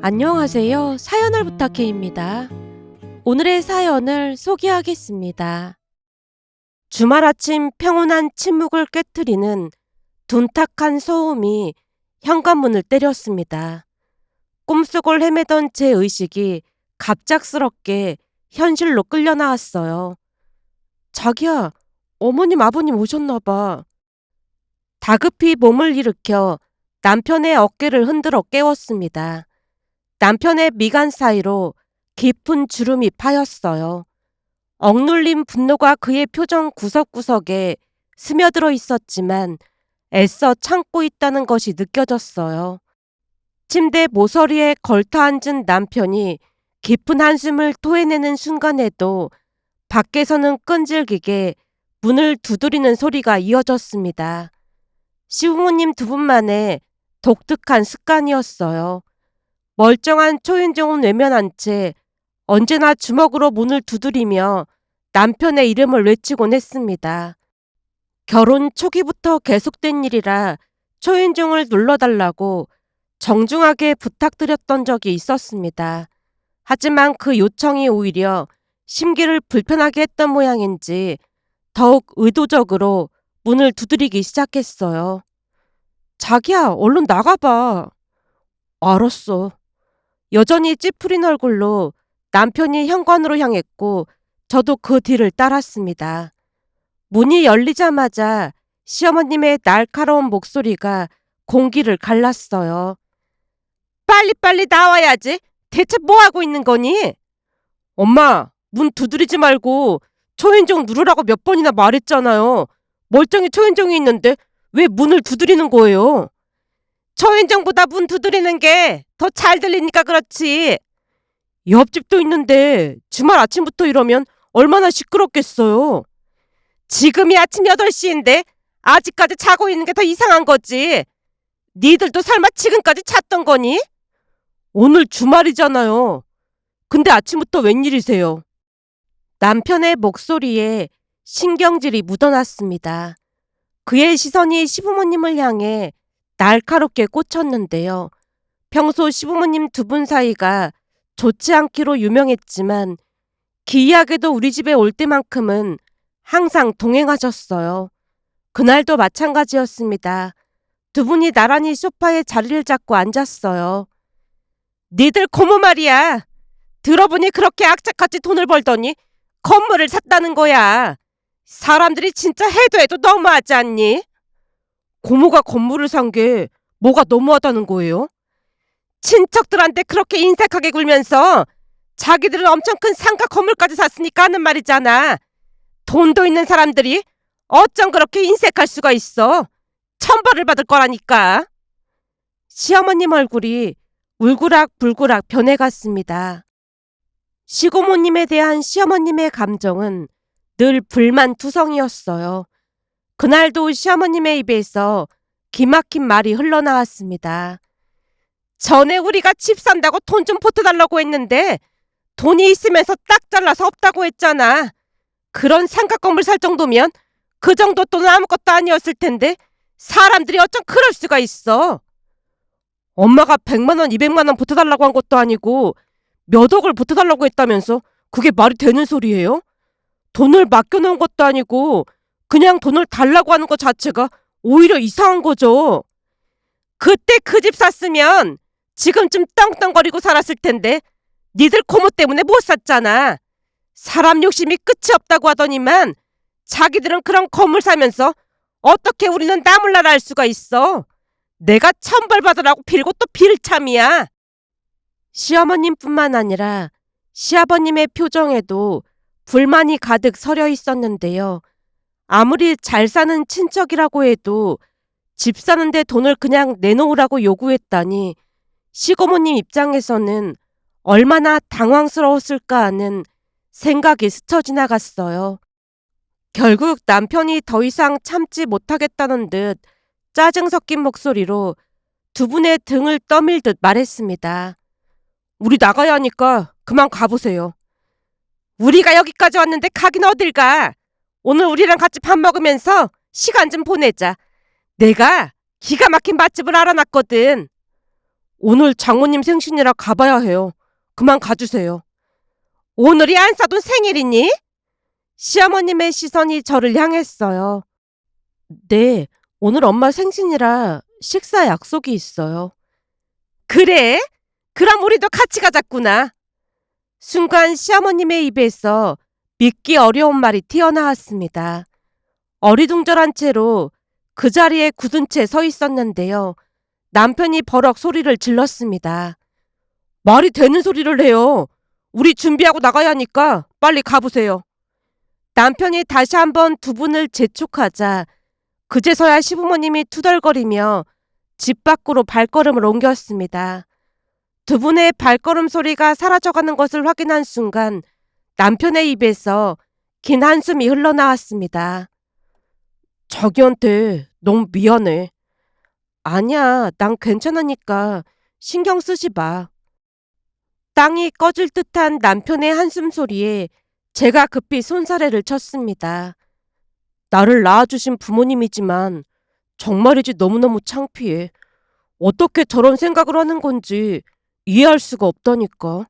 안녕하세요. 사연을 부탁해입니다. 오늘의 사연을 소개하겠습니다. 주말 아침 평온한 침묵을 깨트리는 둔탁한 소음이 현관문을 때렸습니다. 꿈속을 헤매던 제 의식이 갑작스럽게 현실로 끌려 나왔어요. 자기야, 어머님 아버님 오셨나 봐. 다급히 몸을 일으켜 남편의 어깨를 흔들어 깨웠습니다. 남편의 미간 사이로 깊은 주름이 파였어요. 억눌린 분노가 그의 표정 구석구석에 스며들어 있었지만 애써 참고 있다는 것이 느껴졌어요. 침대 모서리에 걸터 앉은 남편이 깊은 한숨을 토해내는 순간에도 밖에서는 끈질기게 문을 두드리는 소리가 이어졌습니다. 시부모님 두 분만의 독특한 습관이었어요. 멀쩡한 초인종은 외면한 채 언제나 주먹으로 문을 두드리며 남편의 이름을 외치곤 했습니다. 결혼 초기부터 계속된 일이라 초인종을 눌러달라고 정중하게 부탁드렸던 적이 있었습니다. 하지만 그 요청이 오히려 심기를 불편하게 했던 모양인지 더욱 의도적으로 문을 두드리기 시작했어요. 자기야, 얼른 나가봐. 알았어. 여전히 찌푸린 얼굴로 남편이 현관으로 향했고 저도 그 뒤를 따랐습니다. 문이 열리자마자 시어머님의 날카로운 목소리가 공기를 갈랐어요. 빨리빨리 나와야지. 대체 뭐하고 있는 거니? 엄마, 문 두드리지 말고 초인종 누르라고 몇 번이나 말했잖아요. 멀쩡히 초인종이 있는데 왜 문을 두드리는 거예요? 초인종보다 문 두드리는 게 더 잘 들리니까 그렇지. 옆집도 있는데 주말 아침부터 이러면 얼마나 시끄럽겠어요. 지금이 아침 8시인데 아직까지 자고 있는 게 더 이상한 거지. 니들도 설마 지금까지 잤던 거니? 오늘 주말이잖아요. 근데 아침부터 웬일이세요? 남편의 목소리에 신경질이 묻어났습니다. 그의 시선이 시부모님을 향해 날카롭게 꽂혔는데요. 평소 시부모님 두 분 사이가 좋지 않기로 유명했지만 기이하게도 우리 집에 올 때만큼은 항상 동행하셨어요. 그날도 마찬가지였습니다. 두 분이 나란히 소파에 자리를 잡고 앉았어요. 니들 고모 말이야. 들어보니 그렇게 악착같이 돈을 벌더니 건물을 샀다는 거야. 사람들이 진짜 해도 해도 너무하지 않니? 고모가 건물을 산 게 뭐가 너무하다는 거예요? 친척들한테 그렇게 인색하게 굴면서 자기들은 엄청 큰 상가 건물까지 샀으니까 하는 말이잖아. 돈도 있는 사람들이 어쩜 그렇게 인색할 수가 있어. 천벌을 받을 거라니까. 시어머님 얼굴이 울그락불그락 변해갔습니다. 시고모님에 대한 시어머님의 감정은 늘 불만투성이었어요. 그날도 시어머님의 입에서 기막힌 말이 흘러나왔습니다. 전에 우리가 집 산다고 돈 좀 보태달라고 했는데 돈이 있으면서 딱 잘라서 없다고 했잖아. 그런 상가 건물 살 정도면 그 정도 돈은 아무것도 아니었을 텐데 사람들이 어쩜 그럴 수가 있어. 엄마가 100만 원, 200만 원 보태달라고 한 것도 아니고 몇 억을 보태달라고 했다면서 그게 말이 되는 소리예요? 돈을 맡겨놓은 것도 아니고 그냥 돈을 달라고 하는 것 자체가 오히려 이상한 거죠. 그때 그 집 샀으면 지금쯤 떵떵거리고 살았을 텐데 니들 고모 때문에 못 샀잖아. 사람 욕심이 끝이 없다고 하더니만 자기들은 그런 건물 사면서 어떻게 우리는 나몰라라 할 수가 있어. 내가 천벌 받으라고 빌고 또 빌 참이야. 시어머님뿐만 아니라 시아버님의 표정에도 불만이 가득 서려 있었는데요. 아무리 잘 사는 친척이라고 해도 집 사는데 돈을 그냥 내놓으라고 요구했다니 시고모님 입장에서는 얼마나 당황스러웠을까 하는 생각이 스쳐 지나갔어요. 결국 남편이 더 이상 참지 못하겠다는 듯 짜증 섞인 목소리로 두 분의 등을 떠밀듯 말했습니다. 우리 나가야 하니까 그만 가보세요. 우리가 여기까지 왔는데 가긴 어딜 가. 오늘 우리랑 같이 밥 먹으면서 시간 좀 보내자. 내가 기가 막힌 맛집을 알아놨거든. 오늘 장모님 생신이라 가봐야 해요. 그만 가주세요. 오늘이 안사돈 생일이니? 시어머님의 시선이 저를 향했어요. 네, 오늘 엄마 생신이라 식사 약속이 있어요. 그래? 그럼 우리도 같이 가자꾸나. 순간 시어머님의 입에서 믿기 어려운 말이 튀어나왔습니다. 어리둥절한 채로 그 자리에 굳은 채 서 있었는데요. 남편이 버럭 소리를 질렀습니다. 말이 되는 소리를 해요. 우리 준비하고 나가야 하니까 빨리 가보세요. 남편이 다시 한번 두 분을 재촉하자 그제서야 시부모님이 투덜거리며 집 밖으로 발걸음을 옮겼습니다. 두 분의 발걸음 소리가 사라져가는 것을 확인한 순간 남편의 입에서 긴 한숨이 흘러나왔습니다. 자기한테 너무 미안해. 아니야, 난 괜찮으니까 신경 쓰지 마. 땅이 꺼질 듯한 남편의 한숨 소리에 제가 급히 손사래를 쳤습니다. 나를 낳아주신 부모님이지만 정말이지 너무너무 창피해. 어떻게 저런 생각을 하는 건지 이해할 수가 없다니까.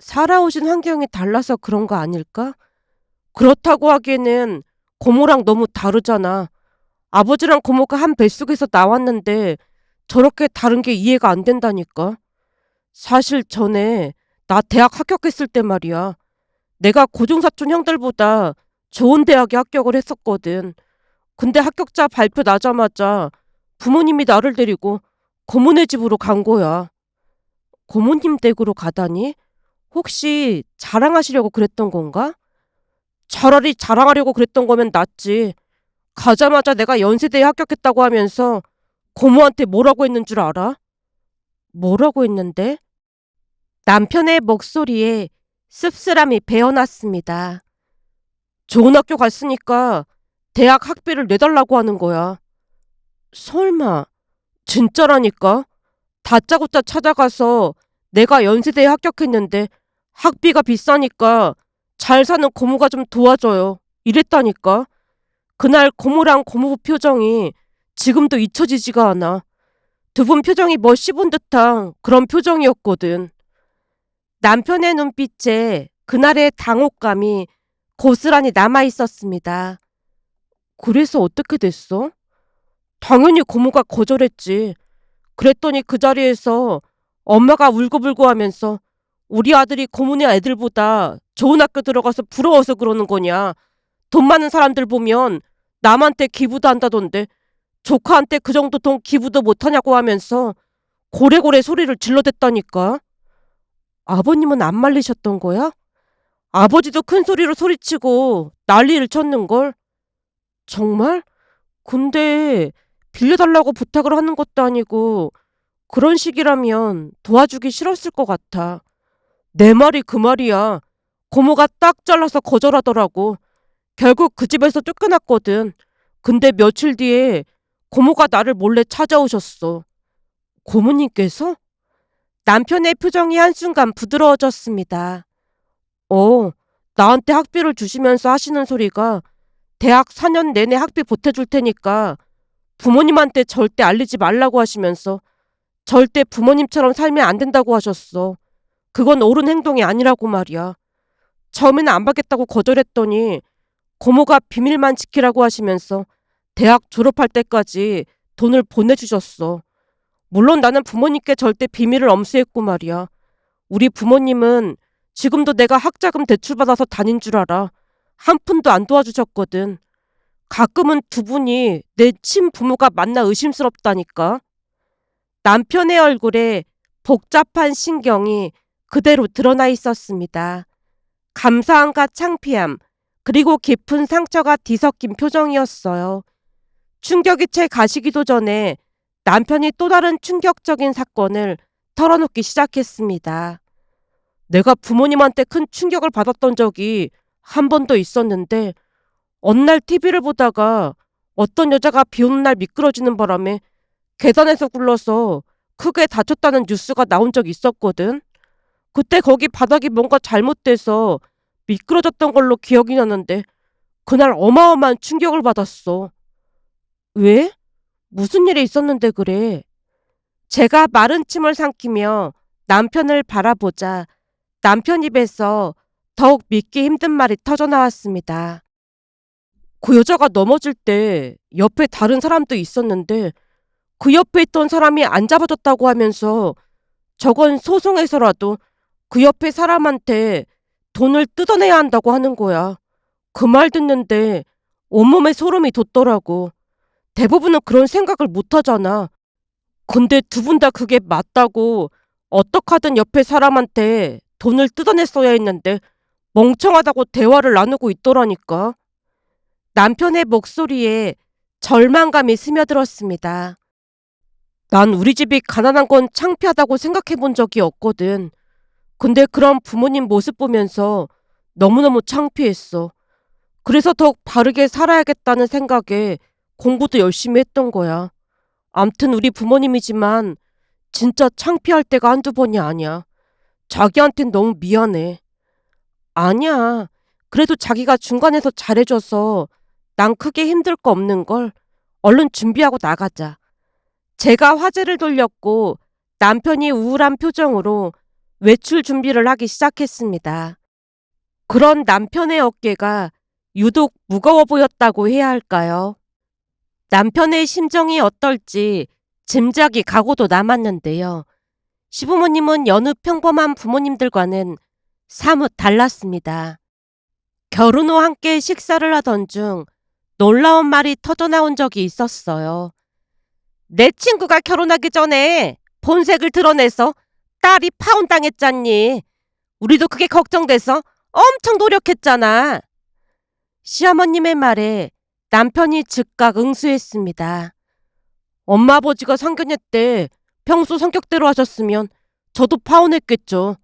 살아오신 환경이 달라서 그런 거 아닐까? 그렇다고 하기에는 고모랑 너무 다르잖아. 아버지랑 고모가 한 뱃속에서 나왔는데 저렇게 다른 게 이해가 안 된다니까. 사실 전에 나 대학 합격했을 때 말이야. 내가 고종사촌 형들보다 좋은 대학에 합격을 했었거든. 근데 합격자 발표 나자마자 부모님이 나를 데리고 고모네 집으로 간 거야. 고모님 댁으로 가다니? 혹시 자랑하시려고 그랬던 건가? 차라리 자랑하려고 그랬던 거면 낫지. 가자마자 내가 연세대에 합격했다고 하면서 고모한테 뭐라고 했는 줄 알아? 뭐라고 했는데? 남편의 목소리에 씁쓸함이 배어났습니다. 좋은 학교 갔으니까 대학 학비를 내달라고 하는 거야. 설마 진짜라니까? 다짜고짜 찾아가서 내가 연세대에 합격했는데 학비가 비싸니까 잘 사는 고모가 좀 도와줘요. 이랬다니까. 그날 고모랑 고모부 표정이 지금도 잊혀지지가 않아. 두 분 표정이 뭐 씹은 듯한 그런 표정이었거든. 남편의 눈빛에 그날의 당혹감이 고스란히 남아 있었습니다. 그래서 어떻게 됐어? 당연히 고모가 거절했지. 그랬더니 그 자리에서 엄마가 울고불고 하면서 우리 아들이 고모네 애들보다 좋은 학교 들어가서 부러워서 그러는 거냐. 돈 많은 사람들 보면 남한테 기부도 한다던데 조카한테 그 정도 돈 기부도 못하냐고 하면서 고래고래 소리를 질러댔다니까. 아버님은 안 말리셨던 거야? 아버지도 큰 소리로 소리치고 난리를 쳤는걸. 정말? 근데 빌려달라고 부탁을 하는 것도 아니고 그런 식이라면 도와주기 싫었을 것 같아. 내 말이 그 말이야. 고모가 딱 잘라서 거절하더라고. 결국 그 집에서 쫓겨났거든. 근데 며칠 뒤에 고모가 나를 몰래 찾아오셨어. 고모님께서? 남편의 표정이 한순간 부드러워졌습니다. 나한테 학비를 주시면서 하시는 소리가 대학 4년 내내 학비 보태줄 테니까 부모님한테 절대 알리지 말라고 하시면서 절대 부모님처럼 살면 안 된다고 하셨어. 그건 옳은 행동이 아니라고 말이야. 처음에는 안 받겠다고 거절했더니 고모가 비밀만 지키라고 하시면서 대학 졸업할 때까지 돈을 보내주셨어. 물론 나는 부모님께 절대 비밀을 엄수했고 말이야. 우리 부모님은 지금도 내가 학자금 대출받아서 다닌 줄 알아. 한 푼도 안 도와주셨거든. 가끔은 두 분이 내 친부모가 맞나 의심스럽다니까. 남편의 얼굴에 복잡한 신경이 그대로 드러나 있었습니다. 감사함과 창피함, 그리고 깊은 상처가 뒤섞인 표정이었어요. 충격이 채 가시기도 전에 남편이 또 다른 충격적인 사건을 털어놓기 시작했습니다. 내가 부모님한테 큰 충격을 받았던 적이 한 번 더 있었는데 어느 날 TV를 보다가 어떤 여자가 비 오는 날 미끄러지는 바람에 계단에서 굴러서 크게 다쳤다는 뉴스가 나온 적이 있었거든. 그때 거기 바닥이 뭔가 잘못돼서 미끄러졌던 걸로 기억이 나는데 그날 어마어마한 충격을 받았어. 왜? 무슨 일이 있었는데 그래? 제가 마른 침을 삼키며 남편을 바라보자 남편 입에서 더욱 믿기 힘든 말이 터져나왔습니다. 그 여자가 넘어질 때 옆에 다른 사람도 있었는데 그 옆에 있던 사람이 안 잡아줬다고 하면서 저건 소송해서라도 그 옆에 사람한테 돈을 뜯어내야 한다고 하는 거야. 그 말 듣는데 온몸에 소름이 돋더라고. 대부분은 그런 생각을 못 하잖아. 근데 두 분 다 그게 맞다고 어떡하든 옆에 사람한테 돈을 뜯어냈어야 했는데 멍청하다고 대화를 나누고 있더라니까. 남편의 목소리에 절망감이 스며들었습니다. 난 우리 집이 가난한 건 창피하다고 생각해 본 적이 없거든. 근데 그런 부모님 모습 보면서 너무너무 창피했어. 그래서 더욱 바르게 살아야겠다는 생각에 공부도 열심히 했던 거야. 암튼 우리 부모님이지만 진짜 창피할 때가 한두 번이 아니야. 자기한텐 너무 미안해. 아니야. 그래도 자기가 중간에서 잘해줘서 난 크게 힘들 거 없는 걸. 얼른 준비하고 나가자. 제가 화제를 돌렸고 남편이 우울한 표정으로 외출 준비를 하기 시작했습니다. 그런 남편의 어깨가 유독 무거워 보였다고 해야 할까요? 남편의 심정이 어떨지 짐작이 가고도 남았는데요. 시부모님은 여느 평범한 부모님들과는 사뭇 달랐습니다. 결혼 후 함께 식사를 하던 중 놀라운 말이 터져나온 적이 있었어요. 내 친구가 결혼하기 전에 본색을 드러내서 딸이 파혼당했잖니. 우리도 그게 걱정돼서 엄청 노력했잖아. 시어머님의 말에 남편이 즉각 응수했습니다. 엄마 아버지가 상견례 때 평소 성격대로 하셨으면 저도 파혼했겠죠.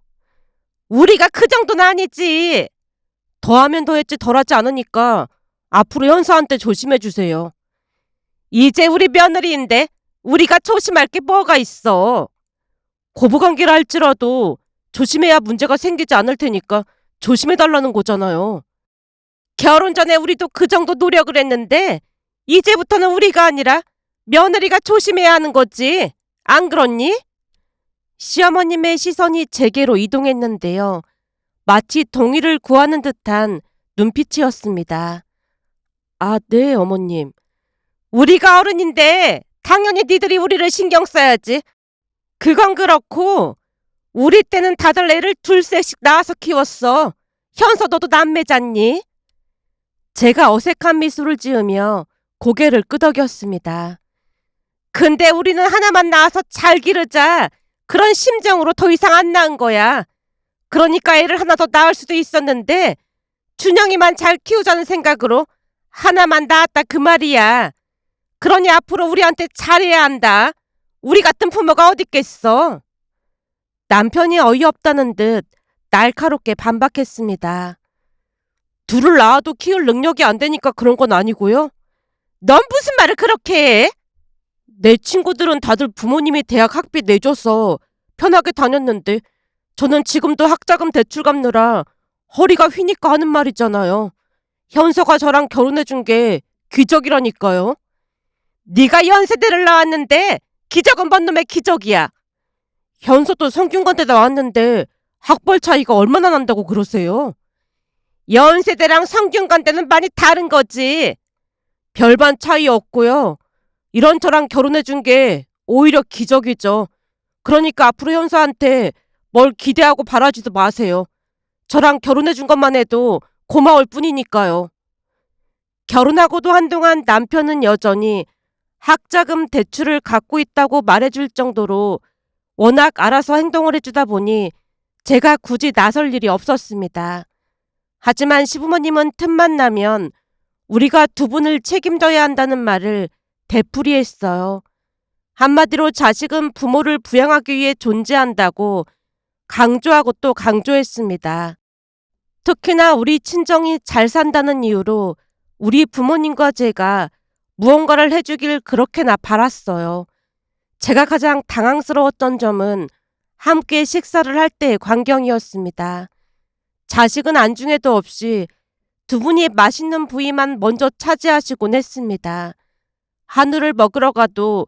우리가 그 정도는 아니지. 더하면 더했지 덜하지 않으니까 앞으로 현서한테 조심해 주세요. 이제 우리 며느리인데 우리가 조심할 게 뭐가 있어. 고부관계라 할지라도 조심해야 문제가 생기지 않을 테니까 조심해달라는 거잖아요. 결혼 전에 우리도 그 정도 노력을 했는데 이제부터는 우리가 아니라 며느리가 조심해야 하는 거지. 안 그렇니? 시어머님의 시선이 제게로 이동했는데요. 마치 동의를 구하는 듯한 눈빛이었습니다. 아, 네, 어머님. 우리가 어른인데 당연히 니들이 우리를 신경 써야지. 그건 그렇고 우리 때는 다들 애를 둘셋씩 낳아서 키웠어. 현서 너도 남매잖니? 제가 어색한 미소를 지으며 고개를 끄덕였습니다. 근데 우리는 하나만 낳아서 잘 기르자. 그런 심정으로 더 이상 안 낳은 거야. 그러니까 애를 하나 더 낳을 수도 있었는데 준영이만 잘 키우자는 생각으로 하나만 낳았다 그 말이야. 그러니 앞으로 우리한테 잘해야 한다. 우리 같은 부모가 어딨겠어. 남편이 어이없다는 듯 날카롭게 반박했습니다. 둘을 낳아도 키울 능력이 안 되니까 그런 건 아니고요. 넌 무슨 말을 그렇게 해? 내 친구들은 다들 부모님이 대학 학비 내줘서 편하게 다녔는데 저는 지금도 학자금 대출 갚느라 허리가 휘니까 하는 말이잖아요. 현서가 저랑 결혼해준 게 기적이라니까요. 네가 연세대를 나왔는데 기적은 뭔 놈의 기적이야. 현서도 성균관대 나왔는데 학벌 차이가 얼마나 난다고 그러세요? 연세대랑 성균관대는 많이 다른 거지. 별반 차이 없고요. 이런 저랑 결혼해준 게 오히려 기적이죠. 그러니까 앞으로 현서한테 뭘 기대하고 바라지도 마세요. 저랑 결혼해준 것만 해도 고마울 뿐이니까요. 결혼하고도 한동안 남편은 여전히 학자금 대출을 갖고 있다고 말해줄 정도로 워낙 알아서 행동을 해주다 보니 제가 굳이 나설 일이 없었습니다. 하지만 시부모님은 틈만 나면 우리가 두 분을 책임져야 한다는 말을 되풀이했어요. 한마디로 자식은 부모를 부양하기 위해 존재한다고 강조하고 또 강조했습니다. 특히나 우리 친정이 잘 산다는 이유로 우리 부모님과 제가 무언가를 해주길 그렇게나 바랐어요. 제가 가장 당황스러웠던 점은 함께 식사를 할 때의 광경이었습니다. 자식은 안중에도 없이 두 분이 맛있는 부위만 먼저 차지하시곤 했습니다. 한우를 먹으러 가도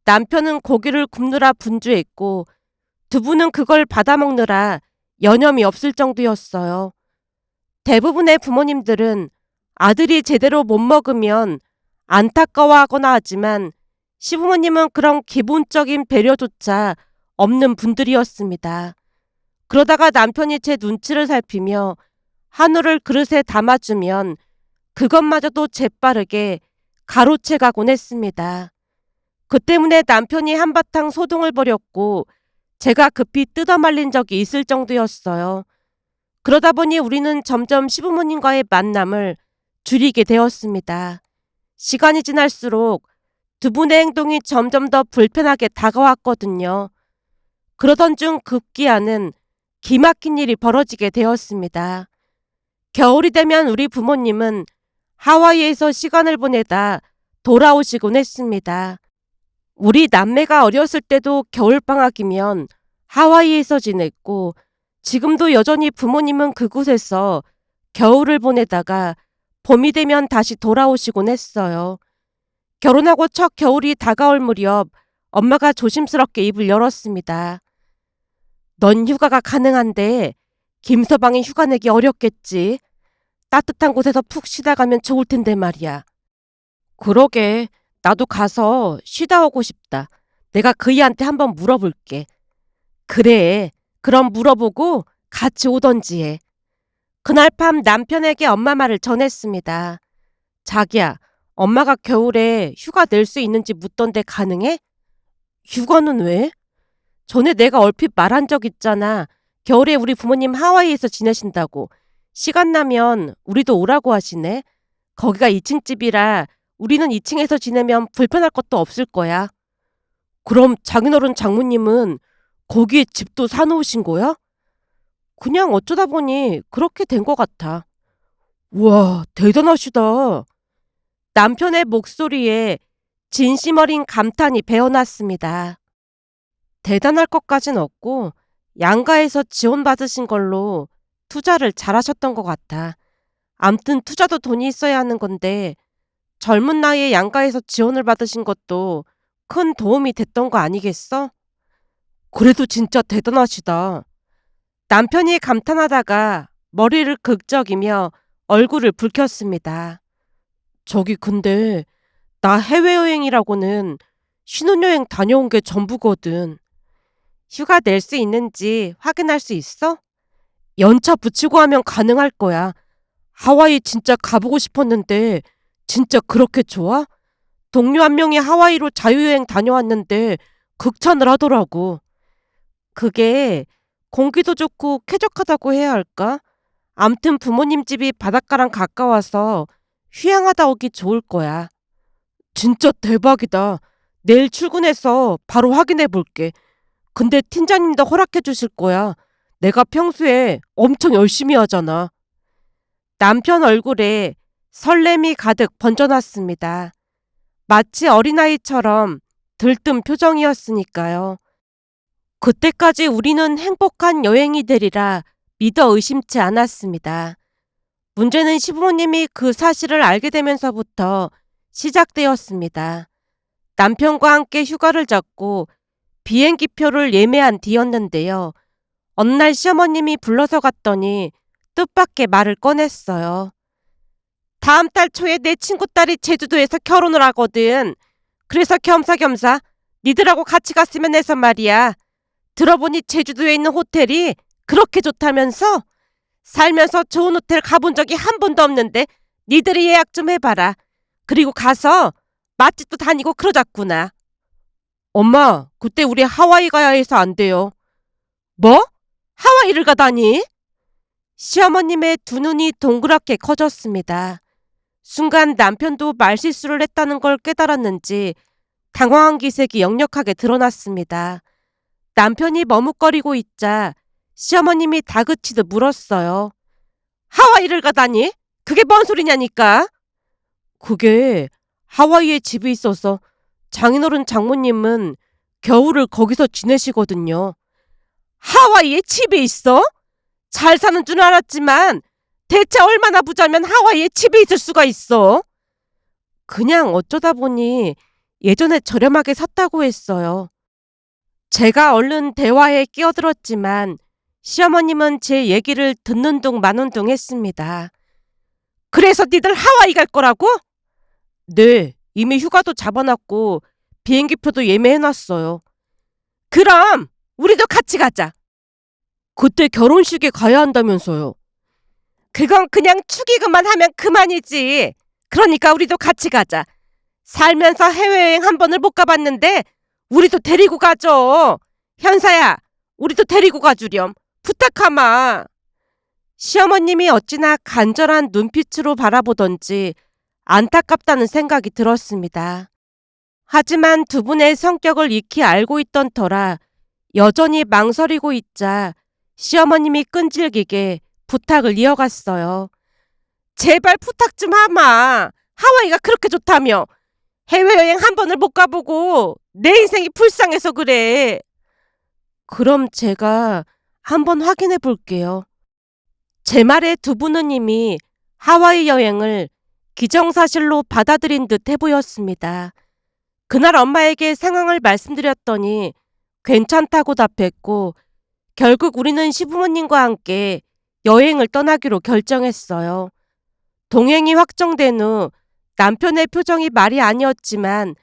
남편은 고기를 굽느라 분주했고 두부는 그걸 받아먹느라 여념이 없을 정도였어요. 대부분의 부모님들은 아들이 제대로 못 먹으면 안타까워하거나 하지만 시부모님은 그런 기본적인 배려조차 없는 분들이었습니다. 그러다가 남편이 제 눈치를 살피며 한우를 그릇에 담아주면 그것마저도 재빠르게 가로채 가곤 했습니다. 그 때문에 남편이 한바탕 소동을 벌였고 제가 급히 뜯어말린 적이 있을 정도였어요. 그러다 보니 우리는 점점 시부모님과의 만남을 줄이게 되었습니다. 시간이 지날수록 두 분의 행동이 점점 더 불편하게 다가왔거든요. 그러던 중 급기야는 기막힌 일이 벌어지게 되었습니다. 겨울이 되면 우리 부모님은 하와이에서 시간을 보내다 돌아오시곤 했습니다. 우리 남매가 어렸을 때도 겨울방학이면 하와이에서 지냈고 지금도 여전히 부모님은 그곳에서 겨울을 보내다가 봄이 되면 다시 돌아오시곤 했어요. 결혼하고 첫 겨울이 다가올 무렵 엄마가 조심스럽게 입을 열었습니다. 넌 휴가가 가능한데 김서방이 휴가 내기 어렵겠지. 따뜻한 곳에서 푹 쉬다 가면 좋을 텐데 말이야. 그러게 나도 가서 쉬다 오고 싶다. 내가 그이한테 한번 물어볼게. 그래. 그럼 물어보고 같이 오던지 해. 그날 밤 남편에게 엄마 말을 전했습니다. 자기야, 엄마가 겨울에 휴가 낼 수 있는지 묻던데 가능해? 휴가는 왜? 전에 내가 얼핏 말한 적 있잖아. 겨울에 우리 부모님 하와이에서 지내신다고. 시간 나면 우리도 오라고 하시네. 거기가 2층 집이라 우리는 2층에서 지내면 불편할 것도 없을 거야. 그럼 장인어른 장모님은 거기에 집도 사놓으신 거야? 그냥 어쩌다 보니 그렇게 된 것 같아. 우와, 대단하시다. 남편의 목소리에 진심 어린 감탄이 배어났습니다. 대단할 것까진 없고 양가에서 지원받으신 걸로 투자를 잘하셨던 것 같아. 암튼 투자도 돈이 있어야 하는 건데 젊은 나이에 양가에서 지원을 받으신 것도 큰 도움이 됐던 거 아니겠어? 그래도 진짜 대단하시다. 남편이 감탄하다가 머리를 극적이며 얼굴을 붉혔습니다. 저기 근데 나 해외여행이라고는 신혼여행 다녀온 게 전부거든. 휴가 낼 수 있는지 확인할 수 있어? 연차 붙이고 하면 가능할 거야. 하와이 진짜 가보고 싶었는데 진짜 그렇게 좋아? 동료 한 명이 하와이로 자유여행 다녀왔는데 극찬을 하더라고. 그게 공기도 좋고 쾌적하다고 해야 할까? 암튼 부모님 집이 바닷가랑 가까워서 휴양하다 오기 좋을 거야. 진짜 대박이다. 내일 출근해서 바로 확인해 볼게. 근데 팀장님도 허락해 주실 거야. 내가 평소에 엄청 열심히 하잖아. 남편 얼굴에 설렘이 가득 번져났습니다. 마치 어린아이처럼 들뜬 표정이었으니까요. 그때까지 우리는 행복한 여행이 되리라 믿어 의심치 않았습니다. 문제는 시부모님이 그 사실을 알게 되면서부터 시작되었습니다. 남편과 함께 휴가를 잡고 비행기표를 예매한 뒤였는데요. 어느 날 시어머님이 불러서 갔더니 뜻밖의 말을 꺼냈어요. 다음 달 초에 내 친구 딸이 제주도에서 결혼을 하거든. 그래서 겸사겸사 니들하고 같이 갔으면 해서 말이야. 들어보니 제주도에 있는 호텔이 그렇게 좋다면서? 살면서 좋은 호텔 가본 적이 한 번도 없는데 니들이 예약 좀 해봐라. 그리고 가서 맛집도 다니고 그러자꾸나. 엄마, 그때 우리 하와이 가야 해서 안 돼요. 뭐? 하와이를 가다니? 시어머님의 두 눈이 동그랗게 커졌습니다. 순간 남편도 말실수를 했다는 걸 깨달았는지 당황한 기색이 역력하게 드러났습니다. 남편이 머뭇거리고 있자 시어머님이 다그치듯 물었어요. 하와이를 가다니? 그게 뭔 소리냐니까? 그게 하와이에 집이 있어서 장인어른 장모님은 겨울을 거기서 지내시거든요. 하와이에 집이 있어? 잘 사는 줄 알았지만 대체 얼마나 부자면 하와이에 집이 있을 수가 있어? 그냥 어쩌다 보니 예전에 저렴하게 샀다고 했어요. 제가 얼른 대화에 끼어들었지만 시어머님은 제 얘기를 듣는 둥 마는 둥 했습니다. 그래서 니들 하와이 갈 거라고? 네, 이미 휴가도 잡아놨고 비행기표도 예매해놨어요. 그럼 우리도 같이 가자. 그때 결혼식에 가야 한다면서요. 그건 그냥 축의금만 하면 그만이지. 그러니까 우리도 같이 가자. 살면서 해외여행 한 번을 못 가봤는데 우리도 데리고 가죠. 현사야, 우리도 데리고 가주렴. 부탁하마. 시어머님이 어찌나 간절한 눈빛으로 바라보던지 안타깝다는 생각이 들었습니다. 하지만 두 분의 성격을 익히 알고 있던 터라 여전히 망설이고 있자 시어머님이 끈질기게 부탁을 이어갔어요. 제발 부탁 좀 하마. 하와이가 그렇게 좋다며. 해외여행 한 번을 못 가보고 내 인생이 불쌍해서 그래. 그럼 제가 한번 확인해 볼게요. 제 말에 두 분은 이미 하와이 여행을 기정사실로 받아들인 듯 해 보였습니다. 그날 엄마에게 상황을 말씀드렸더니 괜찮다고 답했고 결국 우리는 시부모님과 함께 여행을 떠나기로 결정했어요. 동행이 확정된 후 남편의 표정이 말이 아니었지만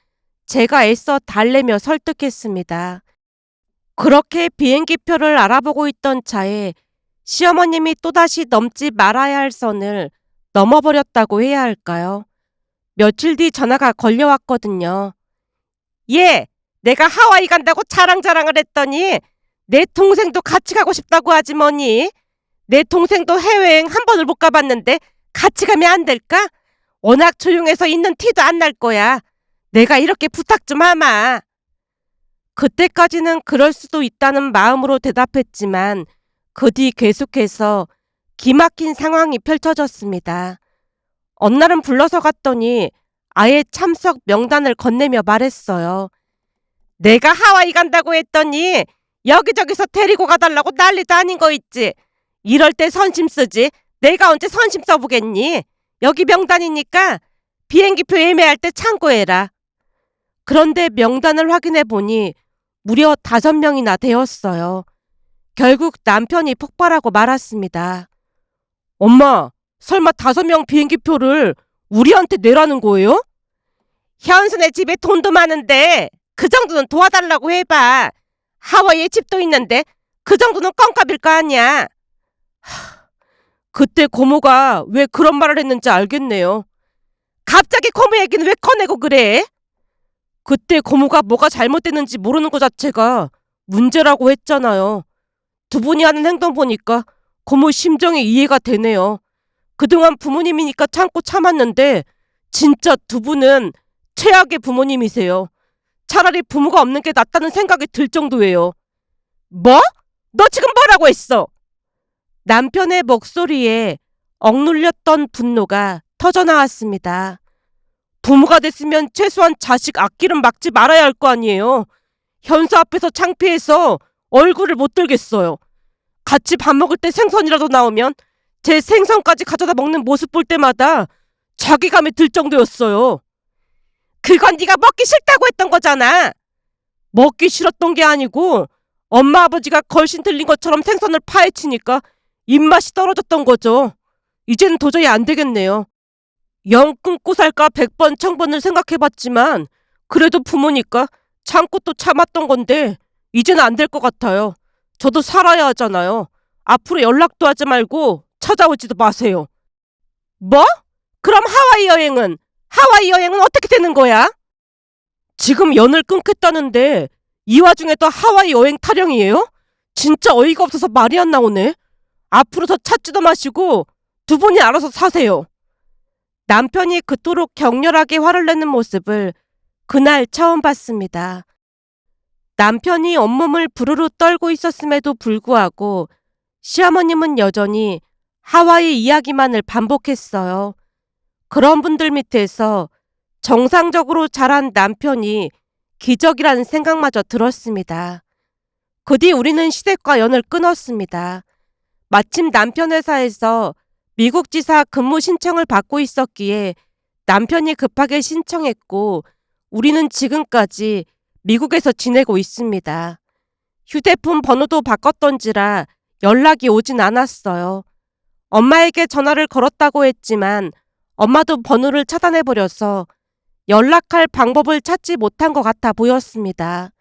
제가 애써 달래며 설득했습니다. 그렇게 비행기표를 알아보고 있던 차에 시어머님이 또다시 넘지 말아야 할 선을 넘어버렸다고 해야 할까요? 며칠 뒤 전화가 걸려왔거든요. 예, 내가 하와이 간다고 자랑자랑을 했더니 내 동생도 같이 가고 싶다고 하지 뭐니. 내 동생도 해외여행 한 번을 못 가봤는데 같이 가면 안 될까? 워낙 조용해서 있는 티도 안 날 거야. 내가 이렇게 부탁 좀 하마. 그때까지는 그럴 수도 있다는 마음으로 대답했지만 그 뒤 계속해서 기막힌 상황이 펼쳐졌습니다. 어느 날은 불러서 갔더니 아예 참석 명단을 건네며 말했어요. 내가 하와이 간다고 했더니 여기저기서 데리고 가달라고 난리도 아닌 거 있지. 이럴 때 선심 쓰지. 내가 언제 선심 써보겠니? 여기 명단이니까 비행기표 예매할 때 참고해라. 그런데 명단을 확인해 보니 무려 5명이나 되었어요. 결국 남편이 폭발하고 말았습니다. 엄마, 설마 5명 비행기표를 우리한테 내라는 거예요? 현순의 집에 돈도 많은데 그 정도는 도와달라고 해봐. 하와이에 집도 있는데 그 정도는 껌값일 거 아니야. 그때 고모가 왜 그런 말을 했는지 알겠네요. 갑자기 고모 얘기는 왜 꺼내고 그래? 그때 고모가 뭐가 잘못됐는지 모르는 것 자체가 문제라고 했잖아요. 두 분이 하는 행동 보니까 고모 심정이 이해가 되네요. 그동안 부모님이니까 참고 참았는데 진짜 두 분은 최악의 부모님이세요. 차라리 부모가 없는 게 낫다는 생각이 들 정도예요. 뭐? 너 지금 뭐라고 했어? 남편의 목소리에 억눌렸던 분노가 터져나왔습니다. 부모가 됐으면 최소한 자식 앞길은 막지 말아야 할 거 아니에요. 현수 앞에서 창피해서 얼굴을 못 들겠어요. 같이 밥 먹을 때 생선이라도 나오면 제 생선까지 가져다 먹는 모습 볼 때마다 자괴감이 들 정도였어요. 그건 네가 먹기 싫다고 했던 거잖아. 먹기 싫었던 게 아니고 엄마 아버지가 걸신 들린 것처럼 생선을 파헤치니까 입맛이 떨어졌던 거죠. 이제는 도저히 안 되겠네요. 영 끊고 살까 100번 1000번을 생각해봤지만 그래도 부모니까 참고 또 참았던 건데 이제는 안 될 것 같아요. 저도 살아야 하잖아요. 앞으로 연락도 하지 말고 찾아오지도 마세요. 뭐? 그럼 하와이 여행은 어떻게 되는 거야? 지금 연을 끊겠다는데 이 와중에 또 하와이 여행 타령이에요? 진짜 어이가 없어서 말이 안 나오네. 앞으로 더 찾지도 마시고 두 분이 알아서 사세요. 남편이 그토록 격렬하게 화를 내는 모습을 그날 처음 봤습니다. 남편이 온몸을 부르르 떨고 있었음에도 불구하고 시어머님은 여전히 하와이 이야기만을 반복했어요. 그런 분들 밑에서 정상적으로 자란 남편이 기적이라는 생각마저 들었습니다. 그 뒤 우리는 시댁과 연을 끊었습니다. 마침 남편 회사에서 미국 지사 근무 신청을 받고 있었기에 남편이 급하게 신청했고 우리는 지금까지 미국에서 지내고 있습니다. 휴대폰 번호도 바꿨던지라 연락이 오진 않았어요. 엄마에게 전화를 걸었다고 했지만 엄마도 번호를 차단해버려서 연락할 방법을 찾지 못한 것 같아 보였습니다.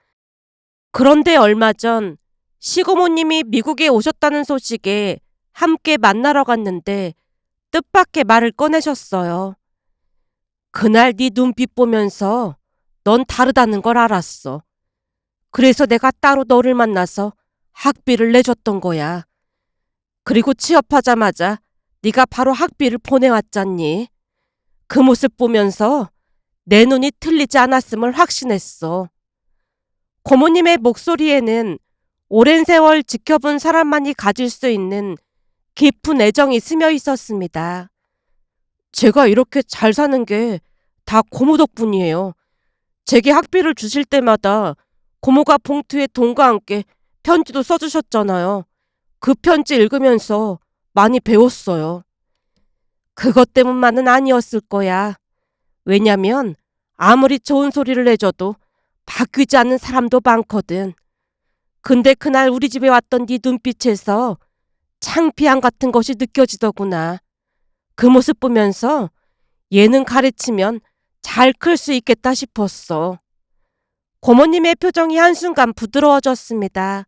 그런데 얼마 전 시고모님이 미국에 오셨다는 소식에 함께 만나러 갔는데 뜻밖의 말을 꺼내셨어요. 그날 네 눈빛 보면서 넌 다르다는 걸 알았어. 그래서 내가 따로 너를 만나서 학비를 내줬던 거야. 그리고 취업하자마자 네가 바로 학비를 보내왔잖니. 그 모습 보면서 내 눈이 틀리지 않았음을 확신했어. 고모님의 목소리에는 오랜 세월 지켜본 사람만이 가질 수 있는 깊은 애정이 스며 있었습니다. 제가 이렇게 잘 사는 게 다 고모 덕분이에요. 제게 학비를 주실 때마다 고모가 봉투에 돈과 함께 편지도 써주셨잖아요. 그 편지 읽으면서 많이 배웠어요. 그것 때문만은 아니었을 거야. 왜냐면 아무리 좋은 소리를 해줘도 바뀌지 않는 사람도 많거든. 근데 그날 우리 집에 왔던 네 눈빛에서 창피함 같은 것이 느껴지더구나. 그 모습 보면서 얘는 가르치면 잘 클 수 있겠다 싶었어. 고모님의 표정이 한순간 부드러워졌습니다.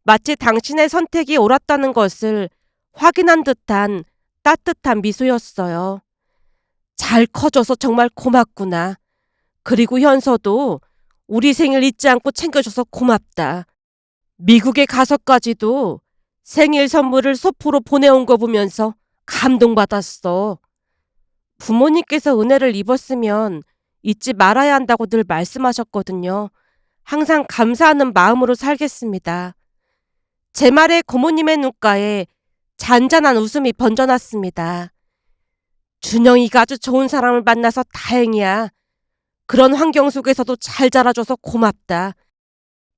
마치 당신의 선택이 옳았다는 것을 확인한 듯한 따뜻한 미소였어요. 잘 커져서 정말 고맙구나. 그리고 현서도 우리 생일 잊지 않고 챙겨줘서 고맙다. 미국에 가서까지도 생일 선물을 소포로 보내온 거 보면서 감동받았어. 부모님께서 은혜를 입었으면 잊지 말아야 한다고 늘 말씀하셨거든요. 항상 감사하는 마음으로 살겠습니다. 제 말에 고모님의 눈가에 잔잔한 웃음이 번져났습니다. 준영이가 아주 좋은 사람을 만나서 다행이야. 그런 환경 속에서도 잘 자라줘서 고맙다.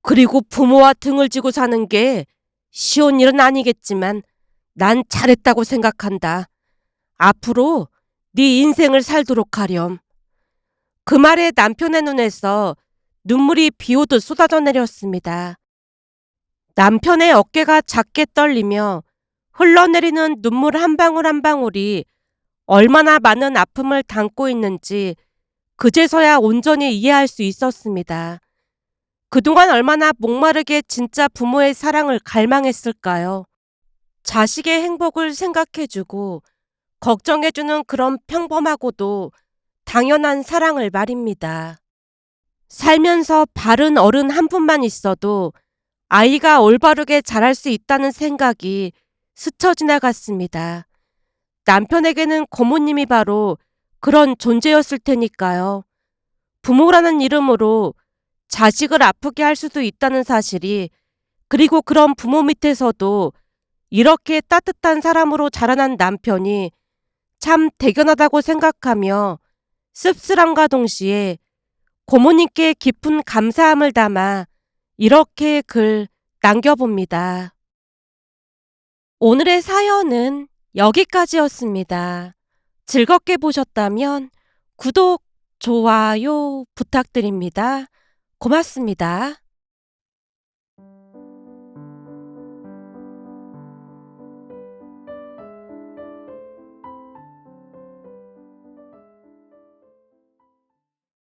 그리고 부모와 등을 지고 사는 게 쉬운 일은 아니겠지만 난 잘했다고 생각한다. 앞으로 네 인생을 살도록 하렴. 그 말에 남편의 눈에서 눈물이 비오듯 쏟아져 내렸습니다. 남편의 어깨가 작게 떨리며 흘러내리는 눈물 한 방울 한 방울이 얼마나 많은 아픔을 담고 있는지 그제서야 온전히 이해할 수 있었습니다. 그동안 얼마나 목마르게 진짜 부모의 사랑을 갈망했을까요? 자식의 행복을 생각해주고 걱정해주는 그런 평범하고도 당연한 사랑을 말입니다. 살면서 바른 어른 한 분만 있어도 아이가 올바르게 자랄 수 있다는 생각이 스쳐 지나갔습니다. 남편에게는 고모님이 바로 그런 존재였을 테니까요. 부모라는 이름으로 자식을 아프게 할 수도 있다는 사실이, 그리고 그런 부모 밑에서도 이렇게 따뜻한 사람으로 자라난 남편이 참 대견하다고 생각하며 씁쓸함과 동시에 고모님께 깊은 감사함을 담아 이렇게 글 남겨봅니다. 오늘의 사연은 여기까지였습니다. 즐겁게 보셨다면 구독, 좋아요 부탁드립니다. 고맙습니다.